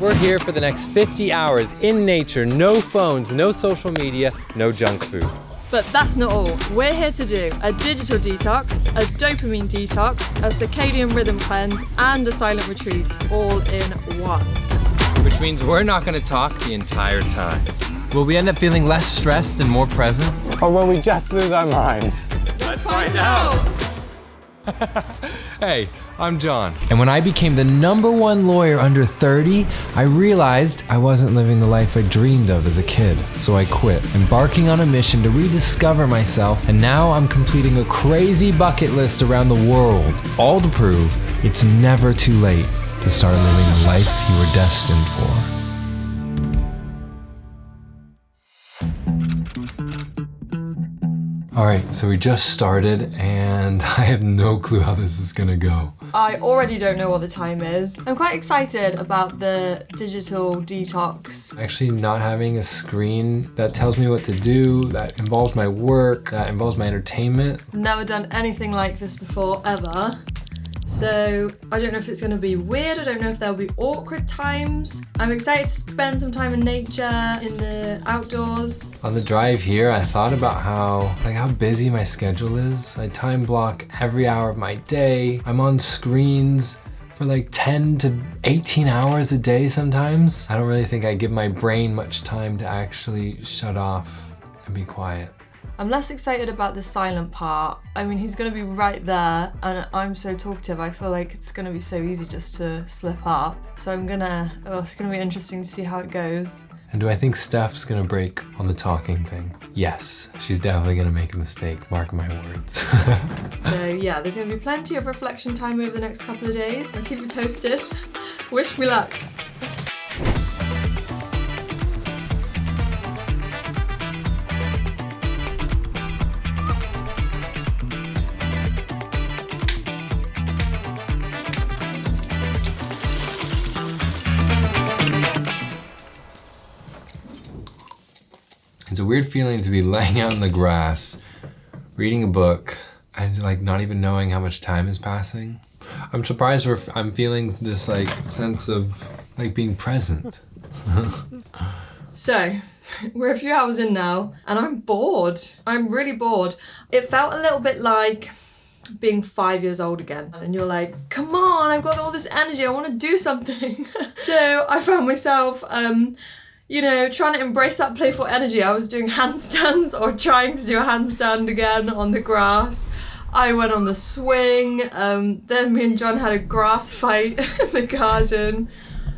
We're here for the next 50 hours in nature, no phones, no social media, no junk food. But that's not all. We're here to do a digital detox, a dopamine detox, a circadian rhythm cleanse, and a silent retreat, all in one. Which means we're not going to talk the entire time. Will we end up feeling less stressed and more present? Or will we just lose our minds? Let's find out! Hey, I'm Jon. And when I became the #1 lawyer under 30, I realized I wasn't living the life I dreamed of as a kid. So I quit, embarking on a mission to rediscover myself, and now I'm completing a crazy bucket list around the world, all to prove it's never too late to start living the life you were destined for. All right, so we just started and I have no clue how this is gonna go. I already don't know what the time is. I'm quite excited about the digital detox. Actually, not having a screen that tells me what to do, that involves my work, that involves my entertainment. I've never done anything like this before, ever. So I don't know if it's going to be weird. I don't know if there'll be awkward times. I'm excited to spend some time in nature, in the outdoors. On the drive here, I thought about how busy my schedule is. I time block every hour of my day. I'm on screens for like 10 to 18 hours a day sometimes. I don't really think I give my brain much time to actually shut off and be quiet. I'm less excited about the silent part. I mean, he's gonna be right there and I'm so talkative, I feel like it's gonna be so easy just to slip up. So it's gonna be interesting to see how it goes. And do I think Steph's gonna break on the talking thing? Yes, she's definitely gonna make a mistake, mark my words. So yeah, there's gonna be plenty of reflection time over the next couple of days. I'll keep you posted. Wish me luck. It's a weird feeling to be laying out in the grass, reading a book, and like not even knowing how much time is passing. I'm surprised I'm feeling this like sense of like being present. So, we're a few hours in now, and I'm bored. I'm really bored. It felt a little bit like being 5 years old again. And you're like, come on, I've got all this energy, I want to do something. So I found myself, trying to embrace that playful energy. I was doing handstands or trying to do a handstand again on the grass. I went on the swing. Then me and Jon had a grass fight in the garden.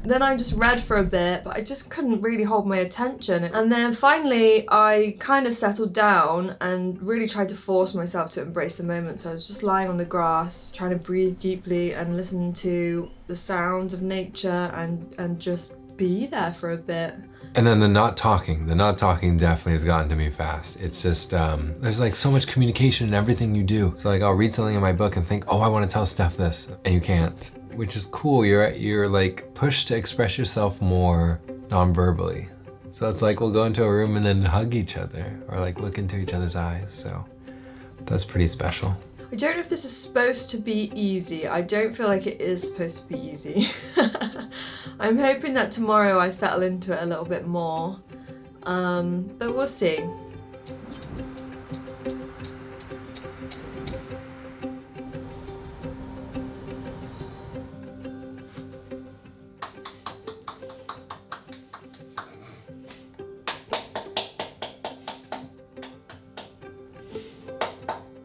Then I just read for a bit, but I just couldn't really hold my attention. And then finally, I kind of settled down and really tried to force myself to embrace the moment. So I was just lying on the grass, trying to breathe deeply and listen to the sounds of nature and just be there for a bit. And then the not talking definitely has gotten to me fast. It's just, there's like so much communication in everything you do. So like I'll read something in my book and think, oh, I want to tell Steph this, and you can't, which is cool. You're like pushed to express yourself more non-verbally. So it's like we'll go into a room and then hug each other or like look into each other's eyes. So that's pretty special. I don't know if this is supposed to be easy. I don't feel like it is supposed to be easy. I'm hoping that tomorrow I settle into it a little bit more, but we'll see.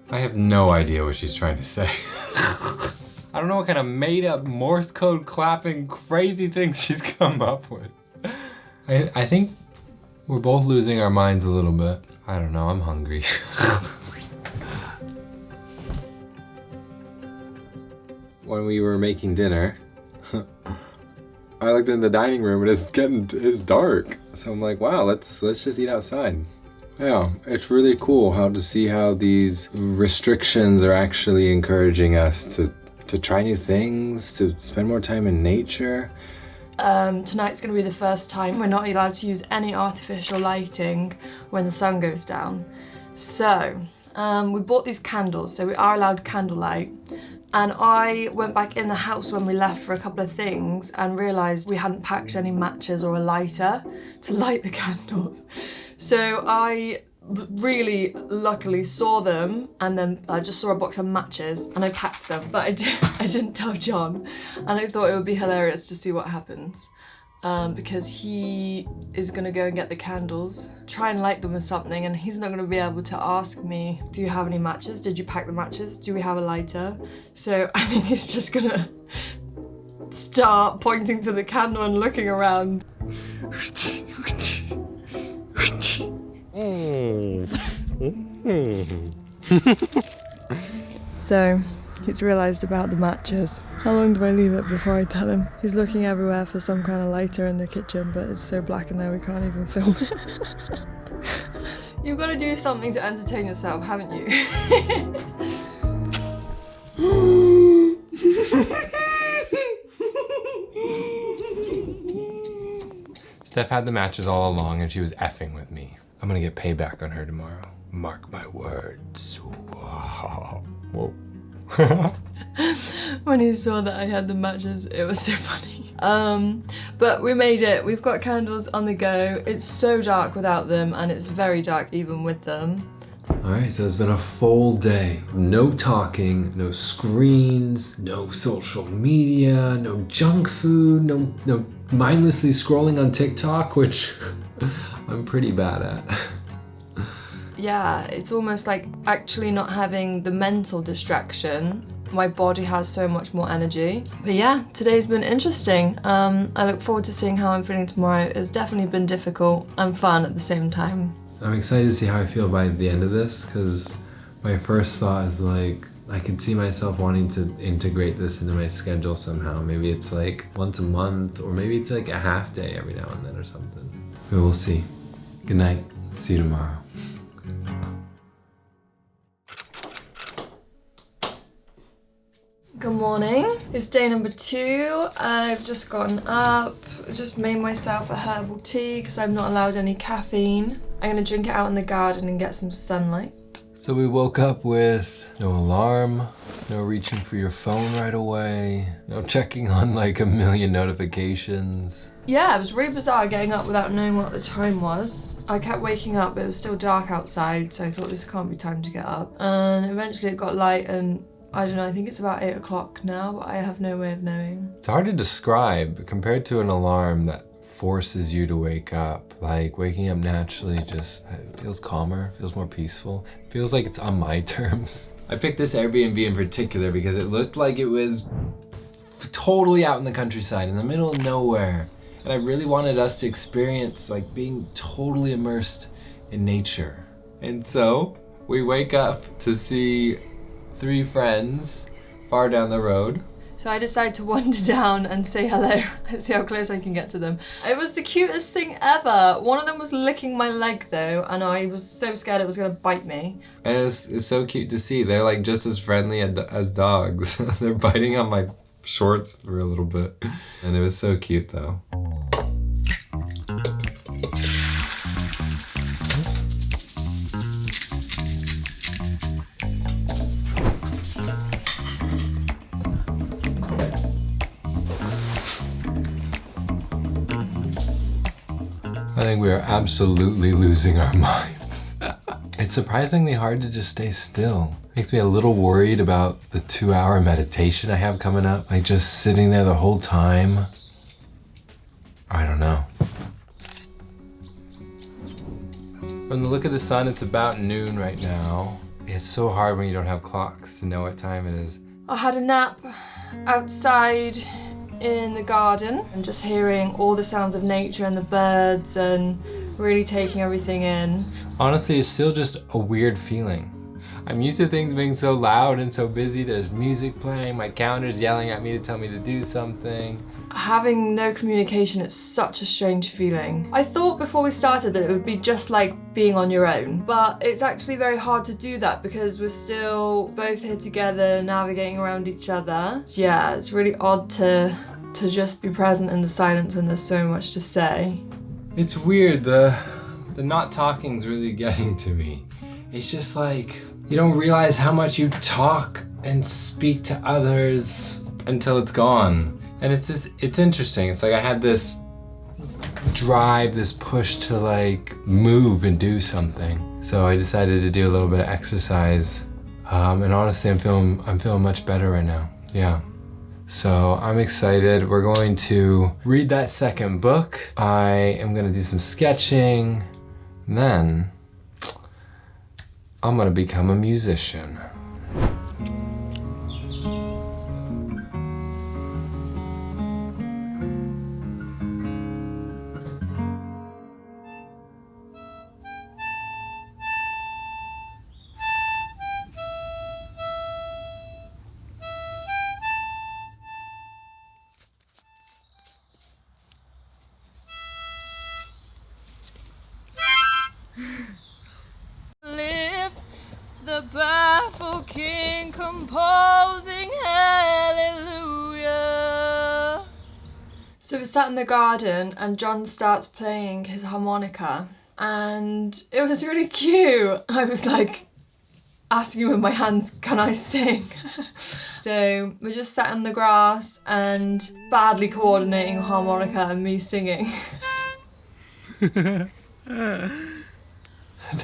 I have no idea what she's trying to say. I don't know what kind of made up Morse code clapping crazy things she's come up with. I think we're both losing our minds a little bit. I don't know, I'm hungry. When we were making dinner, I looked in the dining room and it's dark. So I'm like, wow, let's just eat outside. Yeah, it's really cool to see how these restrictions are actually encouraging us to try new things, to spend more time in nature. Tonight's gonna be the first time we're not allowed to use any artificial lighting when the sun goes down. So, we bought these candles, so we are allowed candlelight. And I went back in the house when we left for a couple of things and realised we hadn't packed any matches or a lighter to light the candles. So I really luckily saw them, and then I just saw a box of matches and I packed them, but I didn't tell Jon, and I thought it would be hilarious to see what happens. Because he is gonna go and get the candles, try and light them with something, and he's not gonna be able to ask me, do you have any matches? Did you pack the matches? Do we have a lighter? So I think he's just gonna start pointing to the candle and looking around. So he's realised about the matches. How long do I leave it before I tell him? He's looking everywhere for some kind of lighter in the kitchen, but it's so black in there we can't even film it. You've got to do something to entertain yourself, haven't you? Steph had the matches all along and she was effing with me. I'm gonna get payback on her tomorrow. Mark my words. Whoa. When he saw that I had the matches, it was so funny. But we made it. We've got candles on the go. It's so dark without them, and it's very dark even with them. All right, so it's been a full day. No talking, no screens, no social media, no junk food, no mindlessly scrolling on TikTok, which I'm pretty bad at. Yeah, it's almost like actually not having the mental distraction. My body has so much more energy. But yeah, today's been interesting. I look forward to seeing how I'm feeling tomorrow. It's definitely been difficult and fun at the same time. I'm excited to see how I feel by the end of this, because my first thought is like, I could see myself wanting to integrate this into my schedule somehow. Maybe it's like once a month, or maybe it's like a half day every now and then or something. But we'll see. Good night. See you tomorrow. Good morning. It's day number 2. I've just gotten up, just made myself a herbal tea because I'm not allowed any caffeine. I'm gonna drink it out in the garden and get some sunlight. So we woke up with no alarm, no reaching for your phone right away, no checking on like a million notifications. Yeah, it was really bizarre getting up without knowing what the time was. I kept waking up, but it was still dark outside, so I thought this can't be time to get up. And eventually it got light, and I don't know, I think it's about 8 o'clock now, but I have no way of knowing. It's hard to describe compared to an alarm that forces you to wake up. Like waking up naturally just feels calmer, feels more peaceful, feels like it's on my terms. I picked this Airbnb in particular because it looked like it was totally out in the countryside, in the middle of nowhere. And I really wanted us to experience like being totally immersed in nature. And so we wake up to see 3 friends far down the road. So I decided to wander down and say hello and see how close I can get to them. It was the cutest thing ever. One of them was licking my leg though, and I was so scared it was gonna bite me. And it's so cute to see. They're like just as friendly as dogs. They're biting on my shorts for a little bit. And it was so cute though. I think we are absolutely losing our minds. It's surprisingly hard to just stay still. Makes me a little worried about the 2-hour meditation I have coming up. Like just sitting there the whole time. I don't know. From the look of the sun, it's about noon right now. It's so hard when you don't have clocks to know what time it is. I had a nap outside in the garden and just hearing all the sounds of nature and the birds and really taking everything in. Honestly, it's still just a weird feeling. I'm used to things being so loud and so busy. There's music playing, my calendar's yelling at me to tell me to do something. Having no communication, it's such a strange feeling. I thought before we started that it would be just like being on your own, but it's actually very hard to do that because we're still both here together, navigating around each other. Yeah, it's really odd to just be present in the silence when there's so much to say. It's weird, the not talking's really getting to me. It's just like, you don't realize how much you talk and speak to others until it's gone. And it's interesting. It's like I had this drive, this push to like move and do something. So I decided to do a little bit of exercise. And honestly, I'm feeling much better right now. Yeah. So I'm excited. We're going to read that second book. I am gonna do some sketching. And then I'm gonna become a musician. The baffled king composing hallelujah. So we sat in the garden and Jon starts playing his harmonica and it was really cute. I was like asking him with my hands, can I sing? So we just sat in the grass and badly coordinating a harmonica and me singing.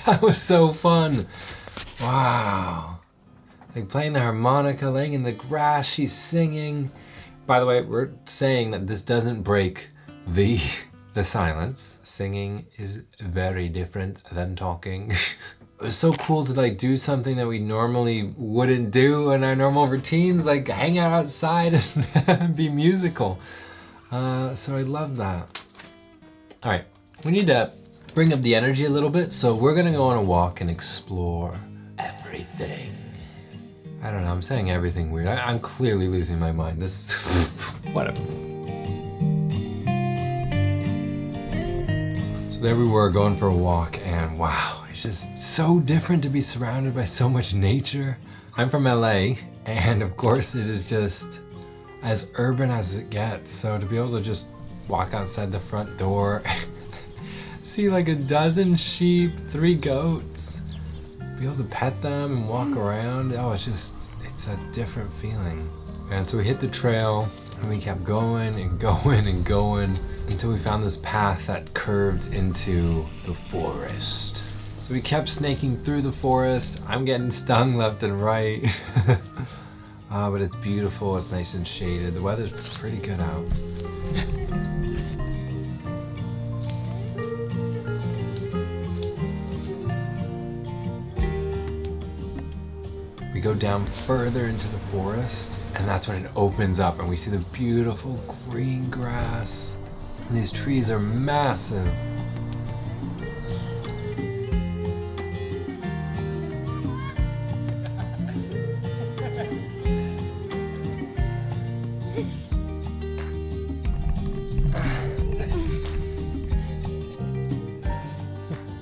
That was so fun. Wow. Like playing the harmonica, laying in the grass, she's singing. By the way, we're saying that this doesn't break the silence. Singing is very different than talking. It was so cool to like do something that we normally wouldn't do in our normal routines, like hang out outside and be musical. So I love that. All right, we need to bring up the energy a little bit, so we're gonna go on a walk and explore everything. I don't know, I'm saying everything weird. I'm clearly losing my mind. This is whatever. So there we were going for a walk and wow, it's just so different to be surrounded by so much nature. I'm from LA and of course it is just as urban as it gets. So to be able to just walk outside the front door, see like a dozen sheep, 3 goats, be able to pet them and walk around. Oh, it's a different feeling. And so we hit the trail and we kept going and going and going until we found this path that curved into the forest. So we kept snaking through the forest. I'm getting stung left and right. But it's beautiful, it's nice and shaded. The weather's pretty good out. We go down further into the forest, and that's when it opens up and we see the beautiful green grass. And these trees are massive.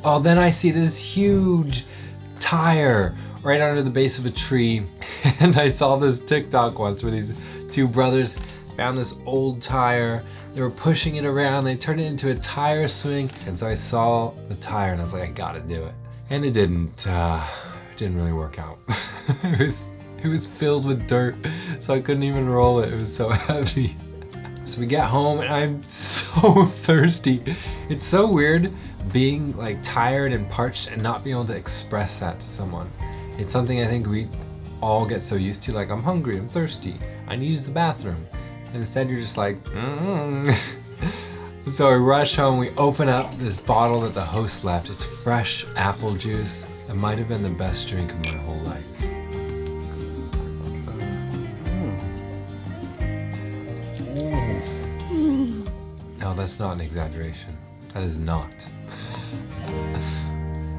Oh, then I see this huge tire right under the base of a tree. And I saw this TikTok once where these 2 brothers found this old tire. They were pushing it around. They turned it into a tire swing. And so I saw the tire and I was like, I gotta do it. And it didn't really work out. It was filled with dirt, so I couldn't even roll it. It was so heavy. So we get home and I'm so thirsty. It's so weird being like tired and parched and not being able to express that to someone. It's something I think we all get so used to, like I'm hungry, I'm thirsty, I need to use the bathroom. And instead you're just like, And so I rush home, we open up this bottle that the host left. It's fresh apple juice. It might have been the best drink of my whole life. No, that's not an exaggeration. That is not.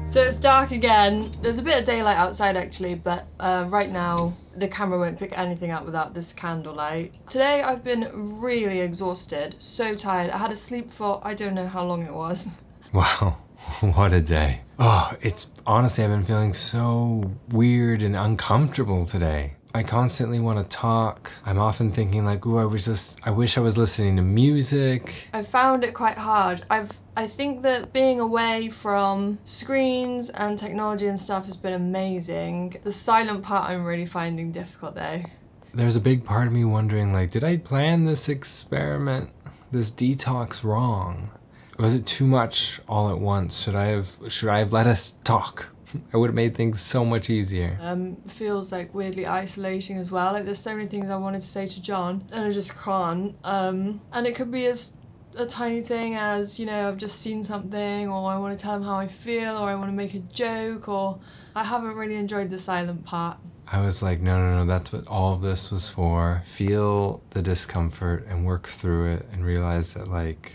So it's dark again. There's a bit of daylight outside actually, but right now the camera won't pick anything up without this candlelight. Today I've been really exhausted, so tired. I had to sleep for I don't know how long it was. Wow, what a day. Oh, it's honestly, I've been feeling so weird and uncomfortable today. I constantly want to talk. I'm often thinking like, ooh, I wish I was listening to music. I found it quite hard. I think that being away from screens and technology and stuff has been amazing. The silent part I'm really finding difficult though. There's a big part of me wondering like, did I plan this experiment, this detox wrong? Was it too much all at once? Should I have let us talk? I would have made things so much easier. Feels like weirdly isolating as well. Like there's so many things I wanted to say to Jon and I just can't. And it could be as a tiny thing as, you know, I've just seen something, or I want to tell him how I feel, or I want to make a joke, or I haven't really enjoyed the silent part. I was like, no, that's what all of this was for. Feel the discomfort and work through it and realize that like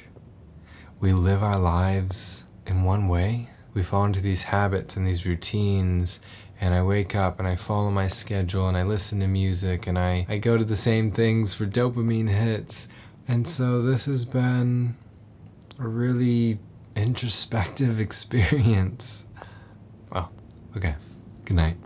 we live our lives in one way. We fall into these habits and these routines, and I wake up and I follow my schedule and I listen to music and I go to the same things for dopamine hits. And so this has been a really introspective experience. Well, okay, good night.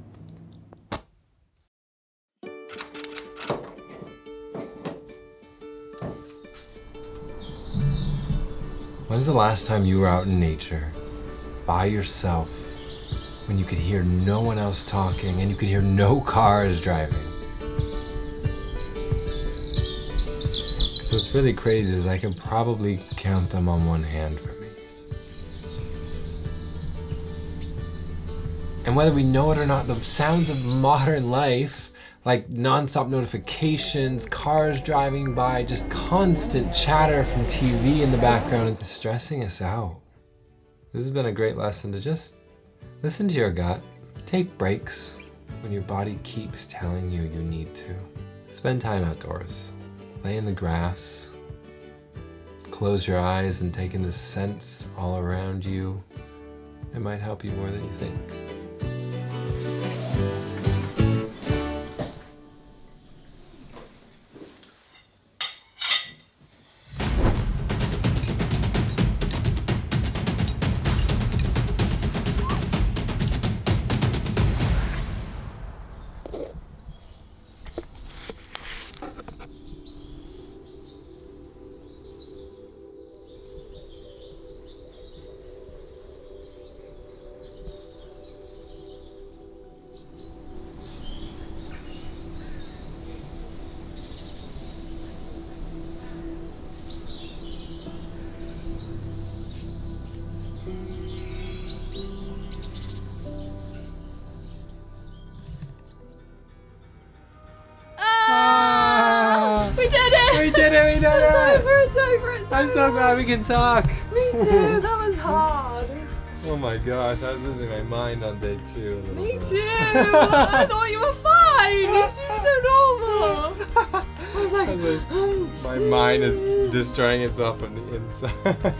When was the last time you were out in nature? By yourself, when you could hear no one else talking and you could hear no cars driving. So what's really crazy is I can probably count them on one hand for me. And whether we know it or not, the sounds of modern life, like nonstop notifications, cars driving by, just constant chatter from TV in the background, it's stressing us out. This has been a great lesson to just listen to your gut. Take breaks when your body keeps telling you you need to. Spend time outdoors. Lay in the grass. Close your eyes and take in the scents all around you. It might help you more than you think. I'm so glad we can talk. Me too, that was hard. Oh my gosh, I was losing my mind on day 2. Me too. I thought you were fine. You seem so normal. I was like, my mind is destroying itself on the inside.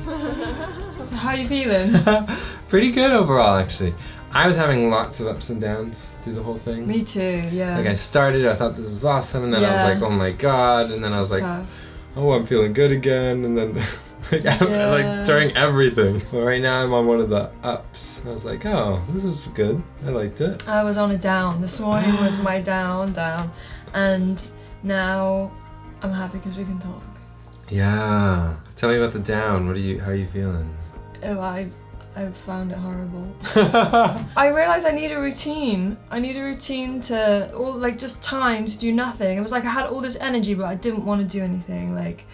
So how are you feeling? Pretty good overall, actually. I was having lots of ups and downs through the whole thing. Me too, yeah. Like I started, I thought this was awesome, and then I was like, oh my god, and then I was like, tough. Oh, I'm feeling good again, and then like during everything. But right now I'm on one of the ups. I was like, oh, this was good. I liked it. I was on a down. This morning was my down, and now I'm happy because we can talk. Yeah. Tell me about the down. How are you feeling? Oh, I found it horrible. I realized I need a routine. I need a routine to, or like just time to do nothing. It was like I had all this energy, but I didn't want to do anything. Like,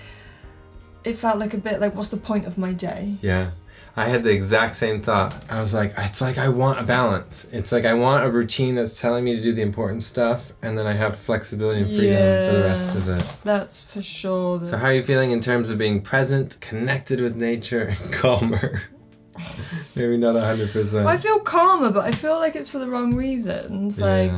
it felt like a bit like, what's the point of my day? Yeah. I had the exact same thought. I was like, it's like I want a balance. It's like I want a routine that's telling me to do the important stuff, and then I have flexibility and freedom for the rest of it. That's for sure. So how are you feeling in terms of being present, connected with nature, and calmer? Maybe not 100%. I feel calmer, but I feel like it's for the wrong reasons. Like,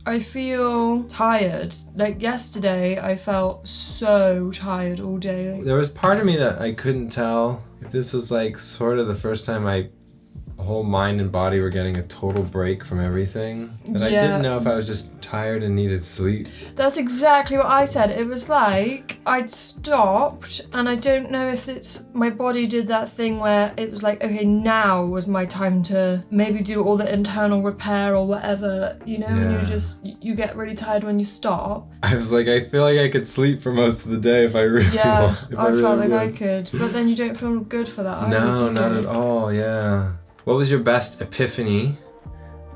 I feel tired. Like yesterday, I felt so tired all day. There was part of me that I couldn't tell if this was like sort of the first time I whole mind and body were getting a total break from everything. But I Yeah. didn't know if I was just tired and needed sleep. That's exactly what I said. It was like I'd stopped, and I don't know if it's my body did that thing where it was like, okay, now was my time to maybe do all the internal repair or whatever, you know, and you get really tired when you stop. I was like, I feel like I could sleep for most of the day if I really Yeah, want. If I felt really like I would. could, but then you don't feel good for that. No, not at all, yeah. What was your best epiphany?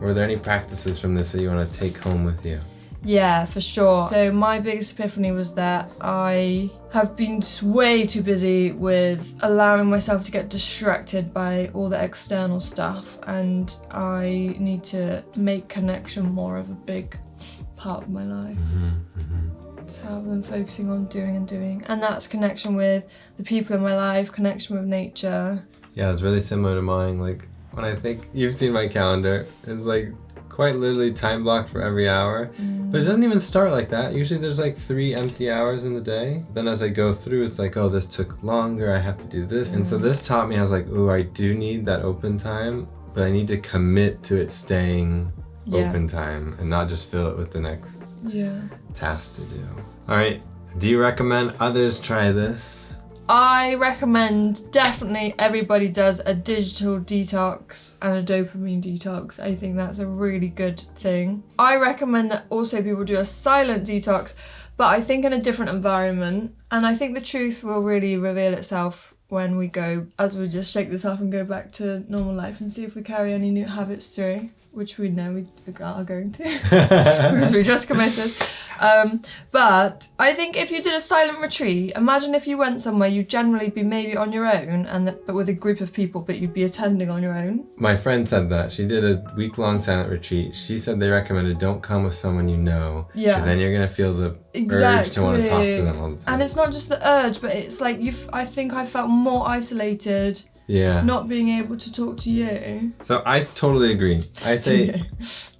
Were there any practices from this that you want to take home with you? Yeah, for sure. So my biggest epiphany was that I have been way too busy with allowing myself to get distracted by all the external stuff, and I need to make connection more of a big part of my life. Rather than focusing on doing and doing. And that's connection with the people in my life, connection with nature. Yeah, it's really similar to mine. Like, when I think, you've seen my calendar, it's like quite literally time blocked for every hour. But it doesn't even start like that. Usually there's like 3 empty hours in the day. Then as I go through, it's like, oh, this took longer, I have to do this. And so this taught me, I was like, ooh, I do need that open time, but I need to commit to it staying open time and not just fill it with the next task to do. All right, do you recommend others try this? I recommend definitely everybody does a digital detox and a dopamine detox. I think that's a really good thing. I recommend that also people do a silent detox, but I think in a different environment. And I think the truth will really reveal itself when we go, as we just shake this off and go back to normal life and see if we carry any new habits through, which we know we are going to because we just committed. But I think if you did a silent retreat, imagine if you went somewhere, you'd generally be maybe on your own, but with a group of people, but you'd be attending on your own. My friend said that. She did a week-long silent retreat. She said they recommended don't come with someone you know, because then you're going to feel the urge to want to talk to them all the time. And it's not just the urge, but it's like I think I felt more isolated. Yeah. Not being able to talk to you. So I totally agree. I say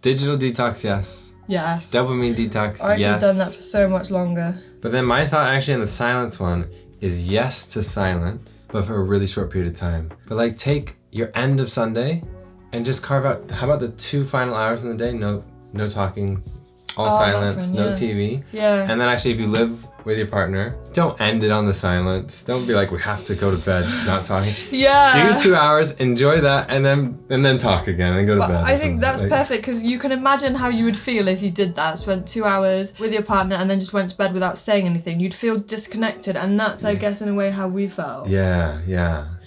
digital detox, yes. Yes. Dopamine detox, I could yes. have done that for so much longer. But then my thought actually on the silence one is yes to silence, but for a really short period of time. But like take your end of Sunday and just carve out, how about the 2 final hours in the day? No talking, all silence, no TV. Yeah. And then actually if you live with your partner, don't end it on the silence. Don't be like, we have to go to bed, not talking. Yeah. Do 2 hours, enjoy that, and then talk again and go to bed. I think that's perfect, because you can imagine how you would feel if you did that. Spent 2 hours with your partner and then just went to bed without saying anything. You'd feel disconnected, and that's, I guess, in a way how we felt. Yeah.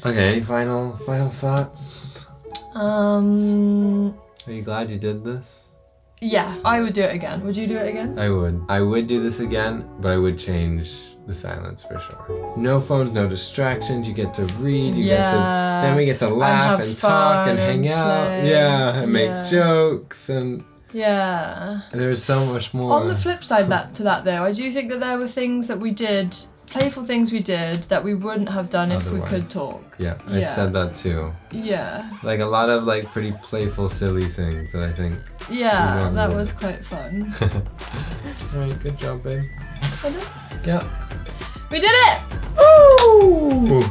Okay, any final thoughts? Are you glad you did this? Yeah, I would do it again. Would you do it again? I would. I would do this again, but I would change the silence for sure. No phones, no distractions. You get to read. Then we get to laugh and talk and hang out. play. And make jokes and. Yeah. There's so much more. On the flip side to that though, I do think that there were things that we did, playful things we did, that we wouldn't have done if we could talk. Yeah, I said that too. Yeah. Like a lot of like pretty playful, silly things that I think. Yeah, that was quite fun. Alright, good job, babe. Yeah. We did it! Woo!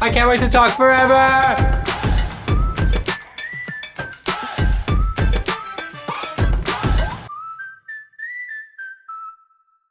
I can't wait to talk forever!